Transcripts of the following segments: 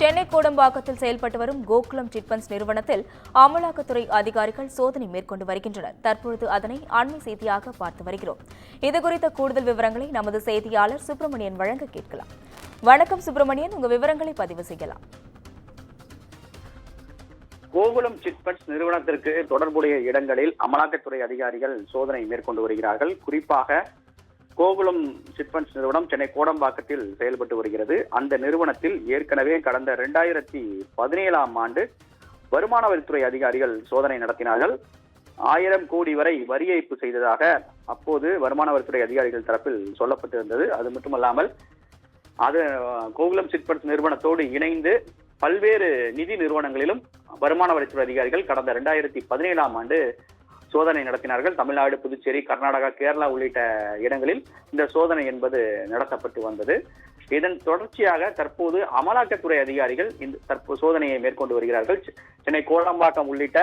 சென்னை கோடம்பாக்கத்தில் செயல்பட்டு வரும் கோகுலம் சிட்பண்ட்ஸ் நிறுவனத்தில் அமலாக்கத்துறை அதிகாரிகள் சோதனை மேற்கொண்டு வருகின்றனர். தற்பொழுது அதனை அண்மை செய்தியாக பார்த்து வருகிறோம். இதுகுறித்த கூடுதல் விவரங்களை நமது செய்தியாளர் சுப்பிரமணியன் வழங்க கேட்கலாம். வணக்கம் சுப்பிரமணியன், உங்க விவரங்களை பதிவு செய்யலாம். கோகுலம் சிட்பண்ட்ஸ் நிறுவனத்திற்கு தொடர்புடைய இடங்களில் அமலாக்கத்துறை அதிகாரிகள் சோதனை மேற்கொண்டு வருகிறார்கள். குறிப்பாக கோகுலம் சிட்பண்ட்ஸ் நிறுவனம் சென்னை கோடம்பாக்கத்தில் செயல்பட்டு வருகிறது. அந்த நிறுவனத்தில் ஏற்கனவே கடந்த 2017ஆம் ஆண்டு வருமான வரித்துறை அதிகாரிகள் சோதனை நடத்தினார்கள். 1000 கோடி வரை வரி ஏய்ப்பு செய்ததாக அப்போது வருமான வரித்துறை அதிகாரிகள் தரப்பில் சொல்லப்பட்டிருந்தது. அது மட்டுமல்லாமல் அது கோகுலம் சிட்பண்ட்ஸ் நிறுவனத்தோடு இணைந்து பல்வேறு நிதி நிறுவனங்களிலும் வருமான வரித்துறை அதிகாரிகள் கடந்த 2017ஆம் ஆண்டு சோதனை நடத்தினார்கள். தமிழ்நாடு, புதுச்சேரி, கர்நாடகா, கேரளா உள்ளிட்ட இடங்களில் இந்த சோதனை என்பது நடத்தப்பட்டு வந்தது. இதன் தொடர்ச்சியாக தற்போது அமலாக்கத்துறை அதிகாரிகள் இந்த சோதனையை மேற்கொண்டு வருகிறார்கள். சென்னை கோடம்பாக்கம் உள்ளிட்ட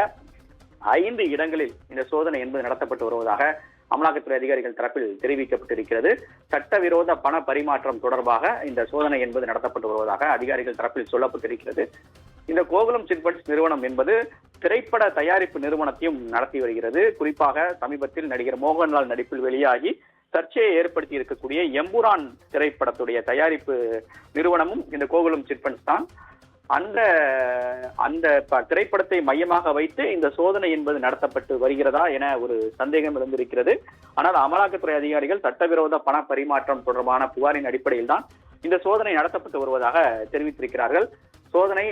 5 இடங்களில் இந்த சோதனை என்பது நடத்தப்பட்டு வருவதாக அமலாக்கத்துறை அதிகாரிகள் தரப்பில் தெரிவிக்கப்பட்டிருக்கிறது. சட்டவிரோத பண பரிமாற்றம் தொடர்பாக இந்த சோதனை என்பது நடத்தப்பட்டு வருவதாக அதிகாரிகள் தரப்பில் சொல்லப்பட்டிருக்கிறது. இந்த கோகுலம் சிட்பண்ட்ஸ் நிறுவனம் என்பது திரைப்பட தயாரிப்பு நிறுவனத்தையும் நடத்தி வருகிறது. குறிப்பாக சமீபத்தில் நடிகர் மோகன்லால் நடிப்பில் வெளியாகி சர்ச்சையை ஏற்படுத்தி இருக்கக்கூடிய எம்புரான் திரைப்படத்துடைய தயாரிப்பு நிறுவனமும் இந்த கோகுலம் சிட்பண்ட்ஸ் தான். அந்த திரைப்படத்தை மையமாக வைத்து இந்த சோதனை என்பது நடத்தப்பட்டு வருகிறதா என ஒரு சந்தேகம் எழுந்திருக்கிறது. ஆனால் அமலாக்கத்துறை அதிகாரிகள் சட்டவிரோத பண பரிமாற்றம் தொடர்பான புகாரின் அடிப்படையில் தான் இந்த சோதனை நடத்தப்பட்டு வருவதாக தெரிவித்திருக்கிறார்கள். சோதனை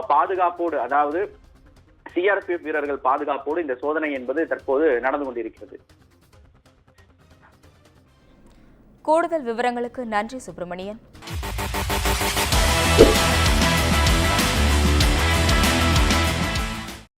பாதுகாப்போடு, அதாவது சிஆர்பிஎஃப் வீரர்கள் பாதுகாப்போடு இந்த சோதனை என்பது தற்போது நடந்து கொண்டிருக்கிறது. கூடுதல் விவரங்களுக்கு நன்றி சுப்பிரமணியன்.